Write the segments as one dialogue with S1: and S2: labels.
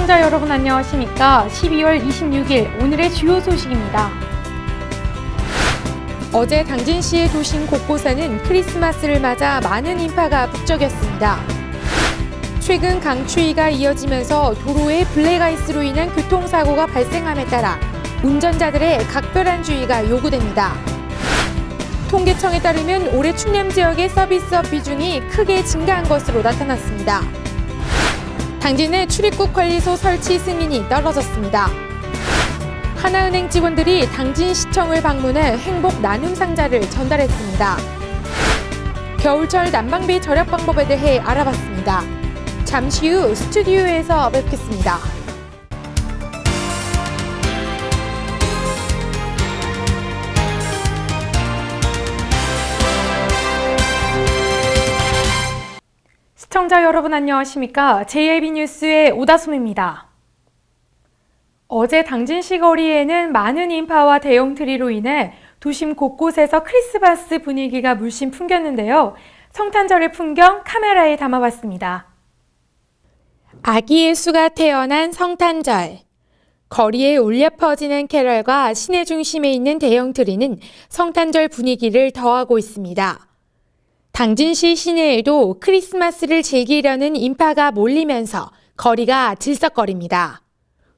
S1: 시청자 여러분 안녕하십니까? 12월 26일 오늘의 주요 소식입니다. 어제 당진시의 도심 곳곳에는 크리스마스를 맞아 많은 인파가 북적였습니다. 최근 강추위가 이어지면서 도로에 블랙아이스로 인한 교통사고가 발생함에 따라 운전자들의 각별한 주의가 요구됩니다. 통계청에 따르면 올해 충남 지역의 서비스업 비중이 크게 증가한 것으로 나타났습니다. 당진의 출입국 관리소 설치 승인이 떨어졌습니다. 하나은행 직원들이 당진시청을 방문해 행복 나눔 상자를 전달했습니다. 겨울철 난방비 절약 방법에 대해 알아봤습니다. 잠시 후 스튜디오에서 뵙겠습니다. 시청자 여러분 안녕하십니까? JIB 뉴스의 오다솜입니다. 어제 당진시 거리에는 많은 인파와 대형 트리로 인해 도심 곳곳에서 크리스마스 분위기가 물씬 풍겼는데요. 성탄절의 풍경 카메라에 담아봤습니다. 아기 예수가 태어난 성탄절. 거리에 울려 퍼지는 캐럴과 시내 중심에 있는 대형 트리는 성탄절 분위기를 더하고 있습니다. 당진시 시내에도 크리스마스를 즐기려는 인파가 몰리면서 거리가 들썩거립니다.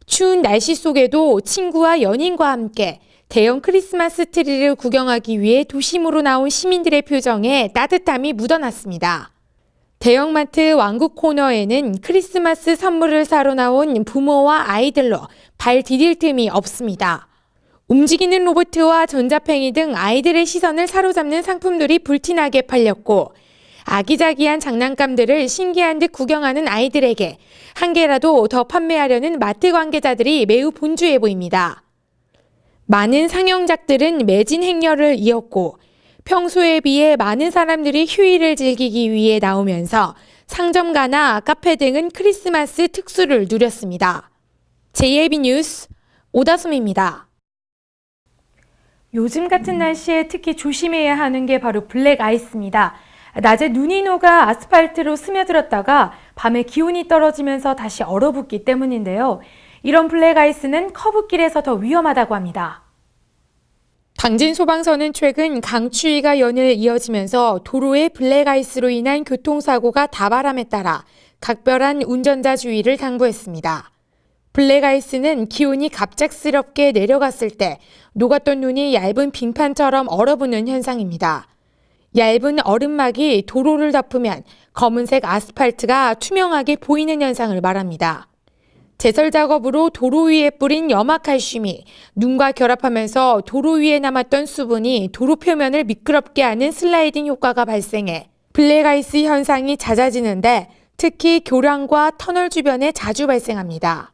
S1: 추운 날씨 속에도 친구와 연인과 함께 대형 크리스마스 트리를 구경하기 위해 도심으로 나온 시민들의 표정에 따뜻함이 묻어났습니다. 대형마트 왕국 코너에는 크리스마스 선물을 사러 나온 부모와 아이들로 발 디딜 틈이 없습니다. 움직이는 로봇과 전자팽이 등 아이들의 시선을 사로잡는 상품들이 불티나게 팔렸고 아기자기한 장난감들을 신기한 듯 구경하는 아이들에게 한 개라도 더 판매하려는 마트 관계자들이 매우 분주해 보입니다. 많은 상영작들은 매진 행렬을 이었고 평소에 비해 많은 사람들이 휴일을 즐기기 위해 나오면서 상점가나 카페 등은 크리스마스 특수를 누렸습니다. JIB 뉴스 오다솜입니다. 요즘 같은 날씨에 특히 조심해야 하는 게 바로 블랙 아이스입니다. 낮에 눈이 녹아 아스팔트로 스며들었다가 밤에 기온이 떨어지면서 다시 얼어붙기 때문인데요. 이런 블랙 아이스는 커브길에서 더 위험하다고 합니다. 당진 소방서는 최근 강추위가 연일 이어지면서 도로에 블랙 아이스로 인한 교통사고가 다발함에 따라 각별한 운전자 주의를 당부했습니다. 블랙 아이스는 기온이 갑작스럽게 내려갔을 때 녹았던 눈이 얇은 빙판처럼 얼어붙는 현상입니다. 얇은 얼음막이 도로를 덮으면 검은색 아스팔트가 투명하게 보이는 현상을 말합니다. 제설 작업으로 도로 위에 뿌린 염화칼슘이 눈과 결합하면서 도로 위에 남았던 수분이 도로 표면을 미끄럽게 하는 슬라이딩 효과가 발생해 블랙 아이스 현상이 잦아지는데 특히 교량과 터널 주변에 자주 발생합니다.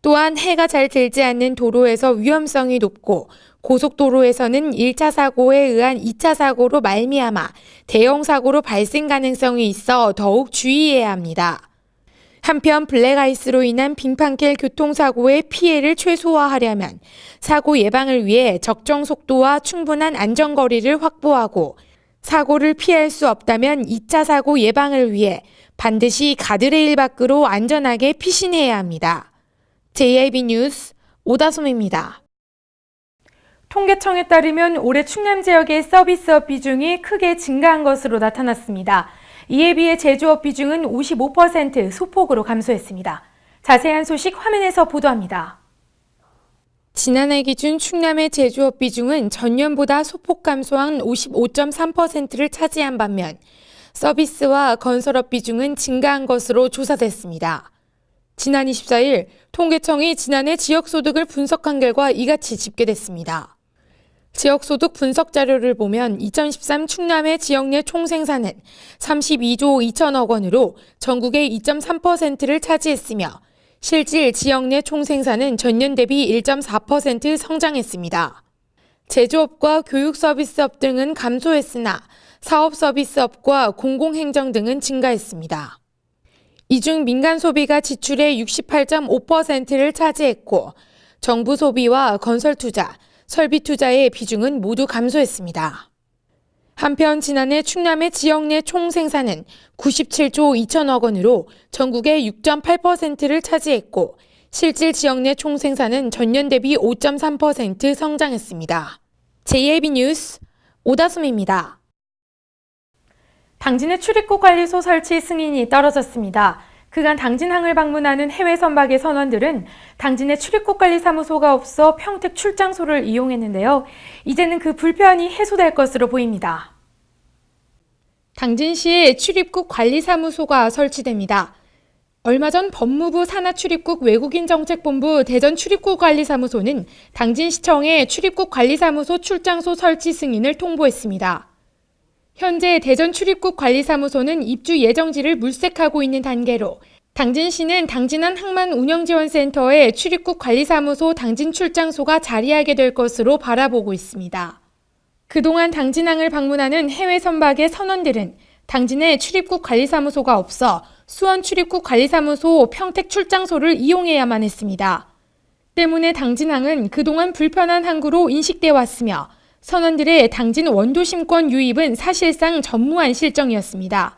S1: 또한 해가 잘 들지 않는 도로에서 위험성이 높고 고속도로에서는 1차 사고에 의한 2차 사고로 말미암아 대형 사고로 발생 가능성이 있어 더욱 주의해야 합니다. 한편 블랙아이스로 인한 빙판길 교통사고의 피해를 최소화하려면 사고 예방을 위해 적정 속도와 충분한 안전거리를 확보하고 사고를 피할 수 없다면 2차 사고 예방을 위해 반드시 가드레일 밖으로 안전하게 피신해야 합니다. JIB 뉴스 오다솜입니다. 통계청에 따르면 올해 충남 지역의 서비스업 비중이 크게 증가한 것으로 나타났습니다. 이에 비해 제조업 비중은 55% 소폭으로 감소했습니다. 자세한 소식 화면에서 보도합니다. 지난해 기준 충남의 제조업 비중은 전년보다 소폭 감소한 55.3%를 차지한 반면 서비스와 건설업 비중은 증가한 것으로 조사됐습니다. 지난 24일 통계청이 지난해 지역소득을 분석한 결과 이같이 집계됐습니다. 지역소득 분석 자료를 보면 2013 충남의 지역 내 총생산은 32조 2천억 원으로 전국의 2.3%를 차지했으며 실질 지역 내 총생산은 전년 대비 1.4% 성장했습니다. 제조업과 교육서비스업 등은 감소했으나 사업서비스업과 공공행정 등은 증가했습니다. 이 중 민간 소비가 지출의 68.5%를 차지했고 정부 소비와 건설 투자, 설비 투자의 비중은 모두 감소했습니다. 한편 지난해 충남의 지역 내 총생산은 97조 2천억 원으로 전국의 6.8%를 차지했고 실질 지역 내 총생산은 전년 대비 5.3% 성장했습니다. JAB 뉴스 오다솜입니다. 당진의 출입국 관리소 설치 승인이 떨어졌습니다. 그간 당진항을 방문하는 해외 선박의 선원들은 당진의 출입국관리사무소가 없어 평택 출장소를 이용했는데요. 이제는 그 불편이 해소될 것으로 보입니다. 당진시에 출입국관리사무소가 설치됩니다. 얼마 전 법무부 산하출입국 외국인정책본부 대전출입국관리사무소는 당진시청에 출입국관리사무소 출장소 설치 승인을 통보했습니다. 현재 대전출입국관리사무소는 입주 예정지를 물색하고 있는 단계로 당진시는 당진항 항만운영지원센터에 출입국관리사무소 당진출장소가 자리하게 될 것으로 바라보고 있습니다. 그동안 당진항을 방문하는 해외 선박의 선원들은 당진에 출입국관리사무소가 없어 수원 출입국관리사무소 평택 출장소를 이용해야만 했습니다. 때문에 당진항은 그동안 불편한 항구로 인식돼 왔으며 선원들의 당진 원조심권 유입은 사실상 전무한 실정이었습니다.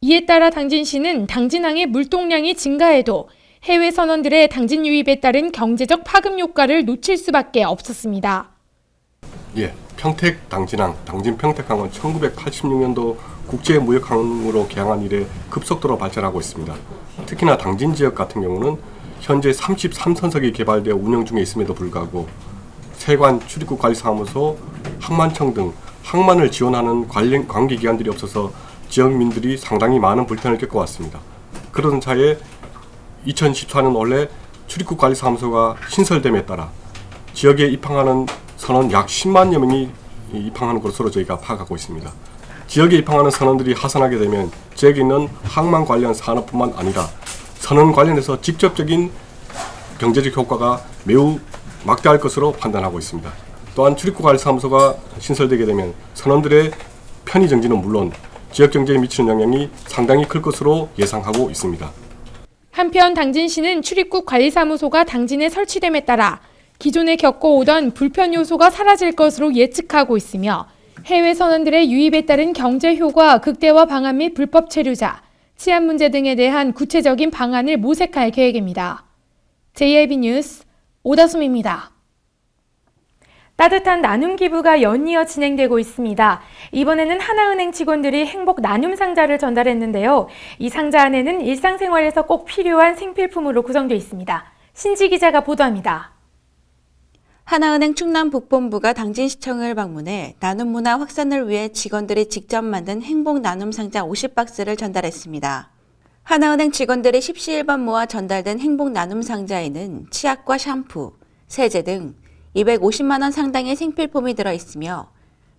S1: 이에 따라 당진시는 당진항의 물동량이 증가해도 해외 선원들의 당진 유입에 따른 경제적 파급 효과를 놓칠 수밖에 없었습니다.
S2: 평택 당진항, 당진 평택항은 1986년도 국제무역항으로 개항한 이래 급속도로 발전하고 있습니다. 특히나 당진 지역 같은 경우는 현재 33선석이 개발되어 운영 중에 있음에도 불구하고 세관, 출입국관리사무소, 항만청 등 항만을 지원하는 관계기관들이 없어서 지역민들이 상당히 많은 불편을 겪어왔습니다. 그런 차에 2014년 원래 출입국관리사무소가 신설됨에 따라 지역에 입항하는 선원 약 10만여 명이 입항하는 것으로 저희가 파악하고 있습니다. 지역에 입항하는 선원들이 하산하게 되면 지역에 있는 항만 관련 산업뿐만 아니라 선원 관련해서 직접적인 경제적 효과가 매우 막대할 것으로 판단하고 있습니다. 또한 출입국관리사무소가 신설되게 되면 선원들의 편의 정지는 물론 지역 경제에 미치는 영향이 상당히 클 것으로 예상하고 있습니다.
S1: 한편 당진시는 출입국관리사무소가 당진에 설치됨에 따라 기존에 겪어오던 불편 요소가 사라질 것으로 예측하고 있으며 해외 선원들의 유입에 따른 경제 효과 극대화 방안 및 불법 체류자, 치안 문제 등에 대한 구체적인 방안을 모색할 계획입니다. JAB 뉴스 오다솜입니다. 따뜻한 나눔 기부가 연이어 진행되고 있습니다. 이번에는 하나은행 직원들이 행복 나눔 상자를 전달했는데요. 이 상자 안에는 일상생활에서 꼭 필요한 생필품으로 구성되어 있습니다. 신지 기자가 보도합니다.
S3: 하나은행 충남북본부가 당진시청을 방문해 나눔 문화 확산을 위해 직원들이 직접 만든 행복 나눔 상자 50박스를 전달했습니다. 하나은행 직원들이 십시일반 모아 전달된 행복 나눔 상자에는 치약과 샴푸, 세제 등 250만 원 상당의 생필품이 들어있으며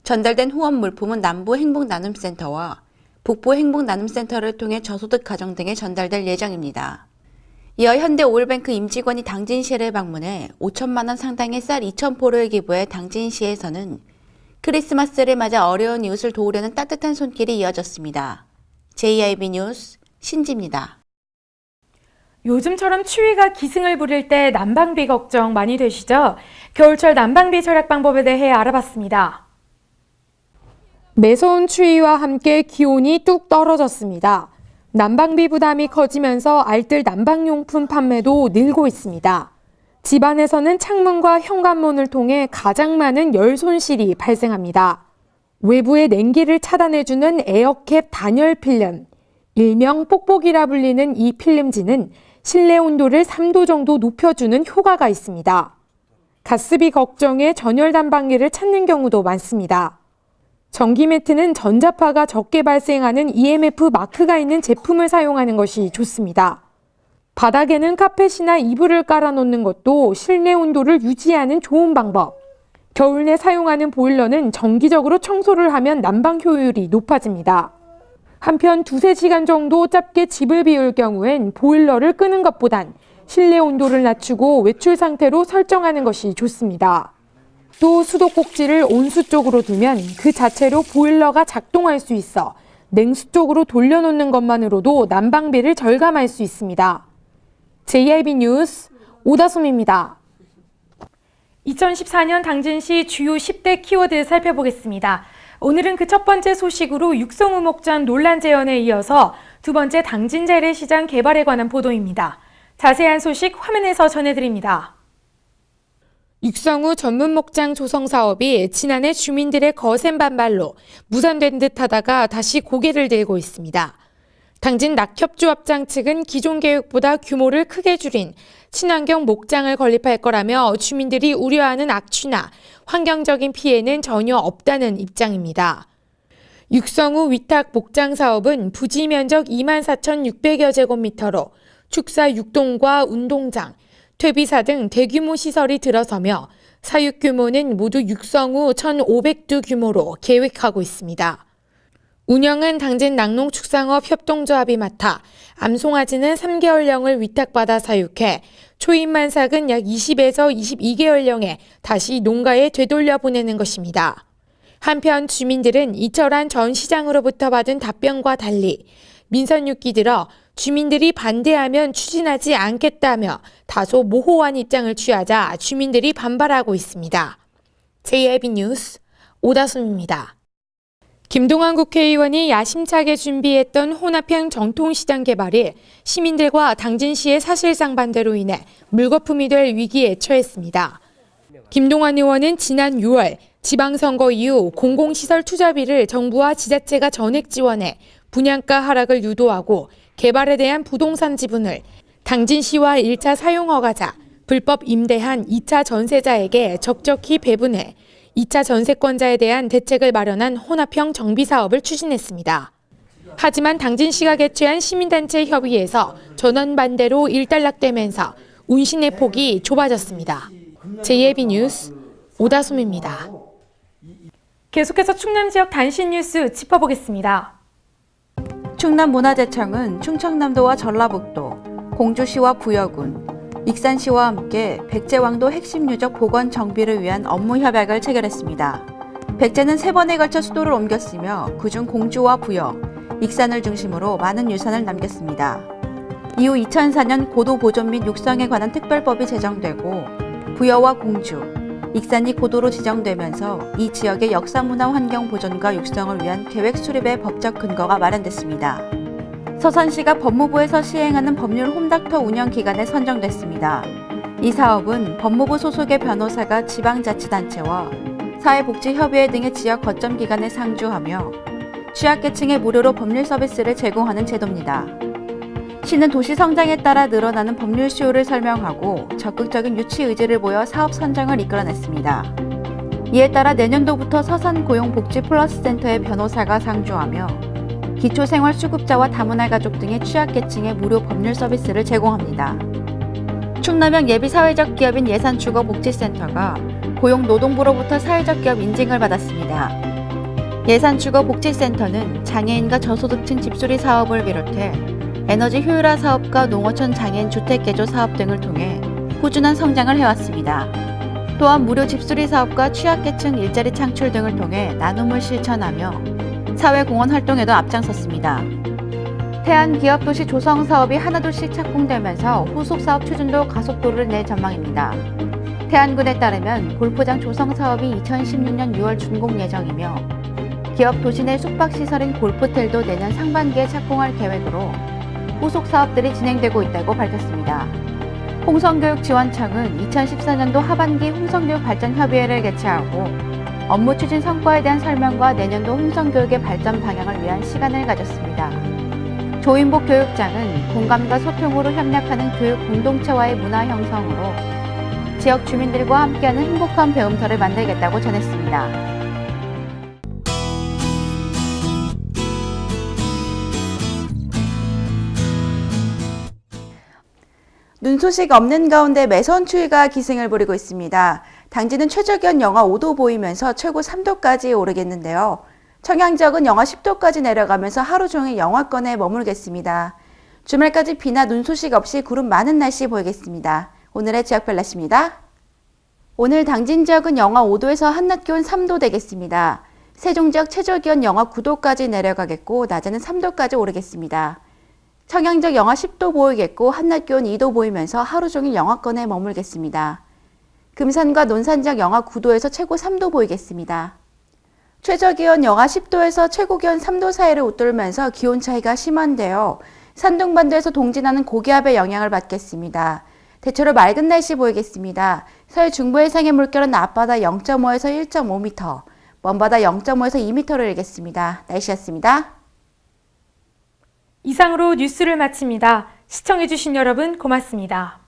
S3: 전달된 후원 물품은 남부 행복나눔센터와 북부 행복나눔센터를 통해 저소득 가정 등에 전달될 예정입니다. 이어 현대오일뱅크 임직원이 당진시를 방문해 5천만 원 상당의 쌀 2,000포를 기부해 당진시에서는 크리스마스를 맞아 어려운 이웃을 도우려는 따뜻한 손길이 이어졌습니다. JIB 뉴스 신지입니다.
S1: 요즘처럼 추위가 기승을 부릴 때 난방비 걱정 많이 되시죠? 겨울철 난방비 절약 방법에 대해 알아봤습니다. 매서운 추위와 함께 기온이 뚝 떨어졌습니다. 난방비 부담이 커지면서 알뜰 난방용품 판매도 늘고 있습니다. 집안에서는 창문과 현관문을 통해 가장 많은 열 손실이 발생합니다. 외부의 냉기를 차단해주는 에어캡 단열 필름, 일명 뽁뽁이라 불리는 이 필름지는 실내 온도를 3도 정도 높여주는 효과가 있습니다. 가스비 걱정에 전열 난방기를 찾는 경우도 많습니다. 전기 매트는 전자파가 적게 발생하는 EMF 마크가 있는 제품을 사용하는 것이 좋습니다. 바닥에는 카펫이나 이불을 깔아놓는 것도 실내 온도를 유지하는 좋은 방법. 겨울 내 사용하는 보일러는 정기적으로 청소를 하면 난방 효율이 높아집니다. 한편 2-3시간 정도 짧게 집을 비울 경우엔 보일러를 끄는 것보단 실내 온도를 낮추고 외출 상태로 설정하는 것이 좋습니다. 또 수도꼭지를 온수 쪽으로 두면 그 자체로 보일러가 작동할 수 있어 냉수 쪽으로 돌려놓는 것만으로도 난방비를 절감할 수 있습니다. JIB 뉴스 오다솜입니다. 2014년 당진시 주요 10대 키워드 살펴보겠습니다. 오늘은 그 첫 번째 소식으로 육성우목전 논란 재현에 이어서 두 번째 당진 재래시장 개발에 관한 보도입니다. 자세한 소식 화면에서 전해드립니다. 육성우 전문 목장 조성 사업이 지난해 주민들의 거센 반발로 무산된 듯 하다가 다시 고개를 들고 있습니다. 당진 낙협조합장 측은 기존 계획보다 규모를 크게 줄인 친환경 목장을 건립할 거라며 주민들이 우려하는 악취나 환경적인 피해는 전혀 없다는 입장입니다. 육성우 위탁 목장 사업은 부지 면적 24,600여 제곱미터로 축사 6동과 운동장, 퇴비사 등 대규모 시설이 들어서며 사육 규모는 모두 육성우 1,500두 규모로 계획하고 있습니다. 운영은 당진 낙농축산업 협동조합이 맡아 암송아지는 3개월령을 위탁받아 사육해 초입만삭은 약 20에서 22개월령에 다시 농가에 되돌려 보내는 것입니다. 한편 주민들은 이철한 전 시장으로부터 받은 답변과 달리 민선육기 들어 주민들이 반대하면 추진하지 않겠다며 다소 모호한 입장을 취하자 주민들이 반발하고 있습니다. JIB 뉴스 오다솜입니다. 김동완 국회의원이 야심차게 준비했던 혼합형 정통시장 개발이 시민들과 당진시의 사실상 반대로 인해 물거품이 될 위기에 처했습니다. 김동완 의원은 지난 6월 지방선거 이후 공공시설 투자비를 정부와 지자체가 전액 지원해 분양가 하락을 유도하고 개발에 대한 부동산 지분을 당진시와 1차 사용허가자, 불법 임대한 2차 전세자에게 적적히 배분해 2차 전세권자에 대한 대책을 마련한 혼합형 정비사업을 추진했습니다. 하지만 당진시가 개최한 시민단체 협의회에서 전원 반대로 일단락되면서 운신의 폭이 좁아졌습니다. JIB 뉴스 오다솜입니다. 계속해서 충남 지역 단신 뉴스 짚어보겠습니다.
S3: 충남문화재청은 충청남도와 전라북도, 공주시와 부여군, 익산시와 함께 백제왕도 핵심 유적 복원 정비를 위한 업무 협약을 체결했습니다. 백제는 3번에 걸쳐 수도를 옮겼으며 그중 공주와 부여, 익산을 중심으로 많은 유산을 남겼습니다. 이후 2004년 고도 보존 및 육성에 관한 특별법이 제정되고 부여와 공주, 익산이 고도로 지정되면서 이 지역의 역사문화 환경 보존과 육성을 위한 계획 수립의 법적 근거가 마련됐습니다. 서산시가 법무부에서 시행하는 법률 홈닥터 운영 기간에 선정됐습니다. 이 사업은 법무부 소속의 변호사가 지방자치단체와 사회복지협의회 등의 지역 거점 기관에 상주하며 취약계층에 무료로 법률 서비스를 제공하는 제도입니다. 시는 도시 성장에 따라 늘어나는 법률 수요를 설명하고 적극적인 유치 의지를 보여 사업 선정을 이끌어냈습니다. 이에 따라 내년도부터 서산 고용복지 플러스 센터의 변호사가 상주하며 기초생활수급자와 다문화 가족 등의 취약계층에 무료 법률 서비스를 제공합니다. 충남형 예비사회적 기업인 예산주거복지센터가 고용노동부로부터 사회적 기업 인증을 받았습니다. 예산주거복지센터는 장애인과 저소득층 집수리 사업을 비롯해 에너지 효율화 사업과 농어촌 장애인 주택개조 사업 등을 통해 꾸준한 성장을 해왔습니다. 또한 무료 집수리 사업과 취약계층 일자리 창출 등을 통해 나눔을 실천하며 사회공헌 활동에도 앞장섰습니다. 태안기업도시 조성 사업이 하나둘씩 착공되면서 후속 사업 추진도 가속도를 낼 전망입니다. 태안군에 따르면 골프장 조성 사업이 2016년 6월 준공 예정이며 기업 도시 내 숙박시설인 골프텔도 내년 상반기에 착공할 계획으로 후속 사업들이 진행되고 있다고 밝혔습니다. 홍성교육지원청은 2014년도 하반기 홍성교육 발전 협의회를 개최하고 업무 추진 성과에 대한 설명과 내년도 홍성교육의 발전 방향을 위한 시간을 가졌습니다. 조인복 교육장은 공감과 소통으로 협력하는 교육 공동체와의 문화 형성으로 지역 주민들과 함께하는 행복한 배움터를 만들겠다고 전했습니다. 눈 소식 없는 가운데 매서운 추위가 기승을 부리고 있습니다. 당진은 최저기온 영하 5도 보이면서 최고 3도까지 오르겠는데요. 청양 지역은 영하 10도까지 내려가면서 하루 종일 영하권에 머물겠습니다. 주말까지 비나 눈 소식 없이 구름 많은 날씨 보이겠습니다. 오늘의 지역별 날씨입니다. 오늘 당진 지역은 영하 5도에서 한낮 기온 3도 되겠습니다. 세종 지역 최저기온 영하 9도까지 내려가겠고 낮에는 3도까지 오르겠습니다. 청양 지역 영하 10도 보이겠고 한낮 기온 2도 보이면서 하루 종일 영하권에 머물겠습니다. 금산과 논산 지역 영하 9도에서 최고 3도 보이겠습니다. 최저기온 영하 10도에서 최고기온 3도 사이를 웃돌면서 기온 차이가 심한데요. 산둥반도에서 동진하는 고기압의 영향을 받겠습니다. 대체로 맑은 날씨 보이겠습니다. 서해 중부 해상의 물결은 앞바다 0.5에서 1.5m, 먼바다 0.5에서 2m를 일겠습니다. 날씨였습니다.
S1: 이상으로 뉴스를 마칩니다. 시청해주신 여러분 고맙습니다.